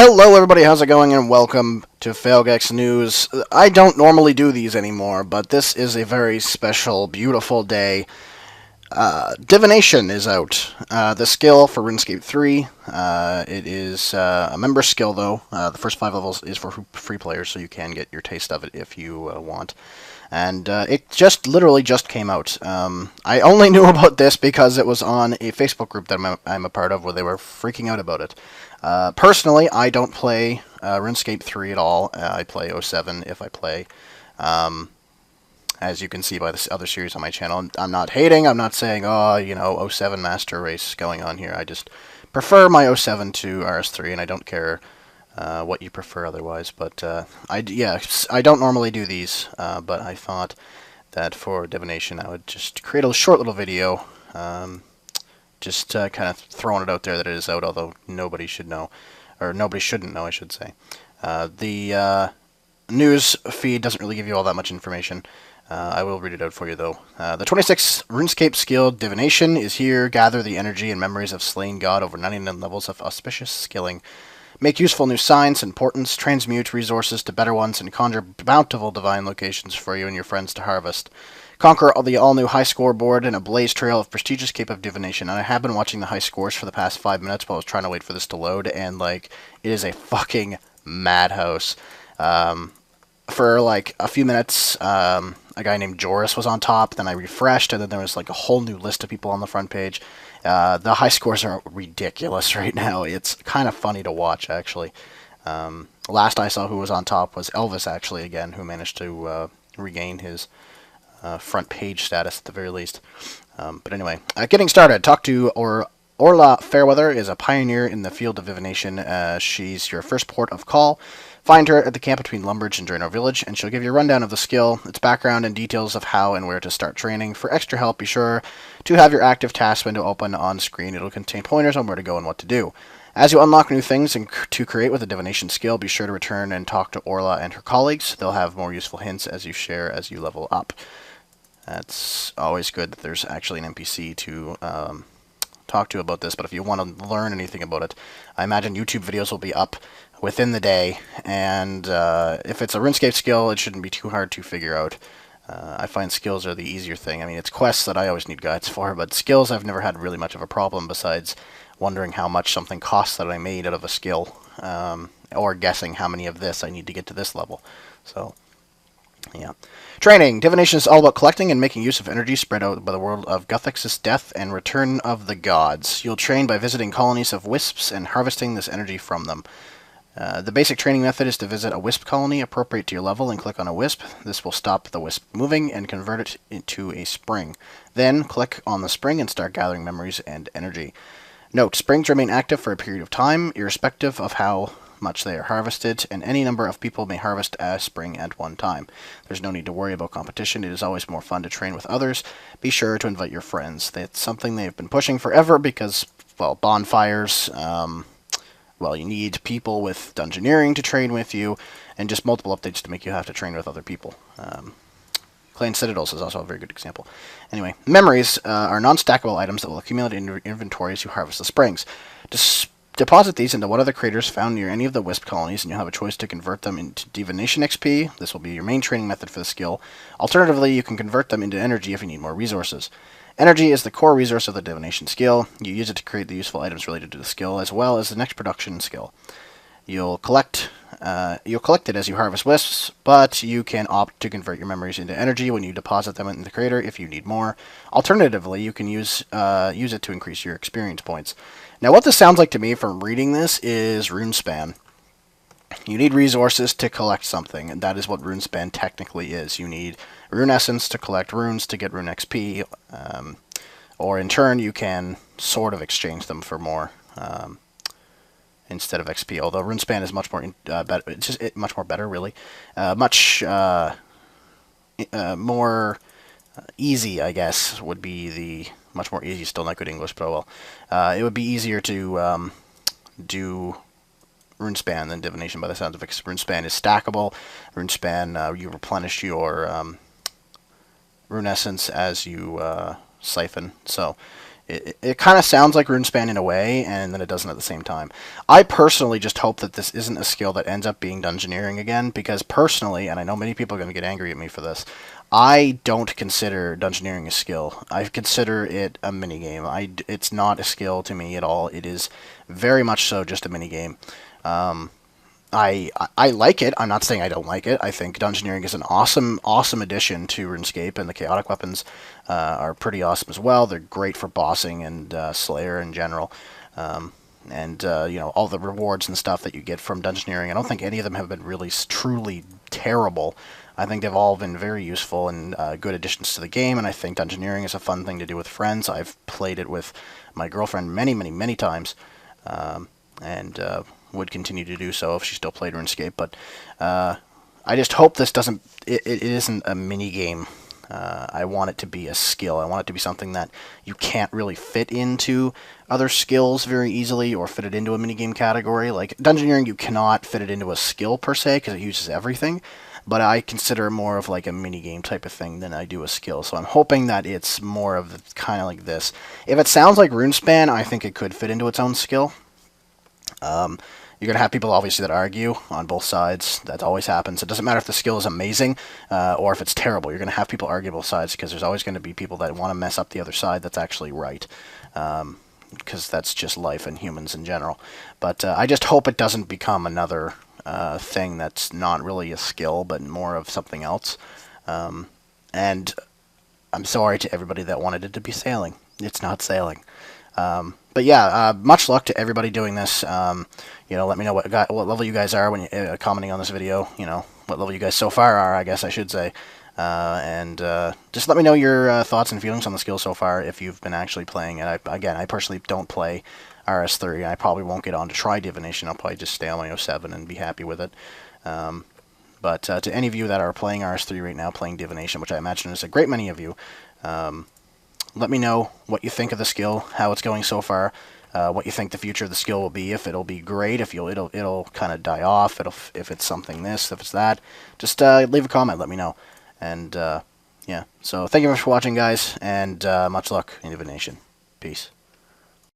Hello everybody, how's it going, and welcome to Failgex News. I don't normally do these anymore, but this is a very special, beautiful day. Divination is out. The skill for RuneScape 3. It is a member skill, though. The first 5 levels is for free players, so you can get your taste of it if you want. And it literally just came out. I only knew about this because it was on a Facebook group that I'm a part of where they were freaking out about it. Personally, I don't play RuneScape 3 at all. I play 07 if I play. As you can see by this other series on my channel. I'm not hating, I'm not saying, oh, you know, 07 Master Race going on here. I just prefer my 07 to RS3, and I don't care what you prefer otherwise. But I don't normally do these, but I thought that for Divination I would just create a short little video, just kind of throwing it out there that it is out, although nobody should know, or nobody shouldn't know, I should say. The news feed doesn't really give you all that much information. I will read it out for you, though. The 26th RuneScape skill, Divination, is here. Gather the energy and memories of slain god over 99 levels of auspicious skilling. Make useful new signs and portents, transmute resources to better ones, and conjure bountiful divine locations for you and your friends to harvest. Conquer the all-new high score board in a blaze trail of prestigious Cape of Divination. And I have been watching the high scores for the past 5 minutes while I was trying to wait for this to load, and, like, it is a fucking madhouse. For, like, a few minutes, a guy named Joris was on top, then I refreshed, and then there was like a whole new list of people on the front page. The high scores are ridiculous right now. It's kind of funny to watch, actually. Last I saw who was on top was Elvis, actually, again, who managed to regain his front page status at the very least. But anyway, getting started. Talk to Orla Fairweather is a pioneer in the field of divination. She's your first port of call. Find her at the camp between Lumbridge and Drano Village, and she'll give you a rundown of the skill, its background, and details of how and where to start training. For extra help, be sure to have your active task window open on screen. It'll contain pointers on where to go and what to do. As you unlock new things to create with the divination skill, be sure to return and talk to Orla and her colleagues. They'll have more useful hints as you share as you level up. That's always good that there's actually an NPC to talk to about this, but if you want to learn anything about it, I imagine YouTube videos will be up within the day, and if it's a RuneScape skill, it shouldn't be too hard to figure out. I find skills are the easier thing. I mean, it's quests that I always need guides for, but skills I've never had really much of a problem besides wondering how much something costs that I made out of a skill, or guessing how many of this I need to get to this level. So, yeah. Training. Divination is all about collecting and making use of energy spread out by the world of Guthix's death and return of the gods. You'll train by visiting colonies of wisps and harvesting this energy from them. The basic training method is to visit a wisp colony appropriate to your level and click on a wisp. This will stop the wisp moving and convert it into a spring. Then click on the spring and start gathering memories and energy. Note, springs remain active for a period of time, irrespective of how much they are harvested, and any number of people may harvest a spring at one time. There's no need to worry about competition. It is always more fun to train with others. Be sure to invite your friends. That's something they've been pushing forever because, well, bonfires, well, you need people with dungeoneering to train with you, and just multiple updates to make you have to train with other people. Clan Citadels is also a very good example. Anyway, memories are non-stackable items that will accumulate in your inventory as you harvest the springs. Deposit these into one of the craters found near any of the wisp colonies, and you'll have a choice to convert them into Divination XP. This will be your main training method for the skill. Alternatively, you can convert them into energy if you need more resources. Energy is the core resource of the Divination skill. You use it to create the useful items related to the skill, as well as the next production skill. You'll collect it as you harvest wisps, but you can opt to convert your memories into energy when you deposit them in the crater if you need more. Alternatively, you can use it to increase your experience points. Now, what this sounds like to me from reading this is Runespan. You need resources to collect something, and that is what Runespan technically is. You need Rune Essence to collect runes to get Rune XP, or in turn you can sort of exchange them for more instead of XP. Although Runespan is much more better. It's just much more better, really. Much more easy, I guess, would be the much more easy. Still not good English, but oh well. It would be easier to do Runespan than Divination by the sounds of it, because Runespan is stackable. Runespan, you replenish your Rune Essence as you siphon, so it kind of sounds like Runespan in a way, and then it doesn't at the same time. I personally just hope that this isn't a skill that ends up being dungeoneering again, because personally, and I know many people are going to get angry at me for this, I don't consider dungeoneering a skill. I consider it a minigame. It's not a skill to me at all. It is very much so just a minigame. I like it. I'm not saying I don't like it. I think Dungeoneering is an awesome addition to RuneScape, and the chaotic weapons are pretty awesome as well. They're great for bossing and Slayer in general. All the rewards and stuff that you get from Dungeoneering, I don't think any of them have been really truly terrible. I think they've all been very useful and good additions to the game, and I think Dungeoneering is a fun thing to do with friends. I've played it with my girlfriend many times, and would continue to do so if she still played RuneScape. But I just hope this doesn't. It isn't a mini game. I want it to be a skill. I want it to be something that you can't really fit into other skills very easily, or fit it into a minigame category. Like Dungeoneering, you cannot fit it into a skill per se because it uses everything. But I consider it more of like a minigame type of thing than I do a skill. So I'm hoping that it's more of kind of like this. If it sounds like Runespan, I think it could fit into its own skill. You're going to have people, obviously, that argue on both sides. That always happens. It doesn't matter if the skill is amazing or if it's terrible. You're going to have people argue both sides because there's always going to be people that want to mess up the other side that's actually right. Because that's just life and humans in general. But I just hope it doesn't become another thing that's not really a skill, but more of something else. And I'm sorry to everybody that wanted it to be sailing. It's not sailing. But yeah, much luck to everybody doing this. Let me know what level you guys are when you're commenting on this video. What level you guys so far are, I guess I should say. And just let me know your thoughts and feelings on the skill so far if you've been actually playing it. I personally don't play RS3. I probably won't get on to try Divination. I'll probably just stay on my 07 and be happy with it. But to any of you that are playing RS3 right now, playing Divination, which I imagine is a great many of you, let me know what you think of the skill, how it's going so far, what you think the future of the skill will be, if it'll be great, if it'll kind of die off, if it's something this, if it's that. Just leave a comment, let me know. And yeah, so thank you very much for watching, guys, and much luck in Divination. Peace.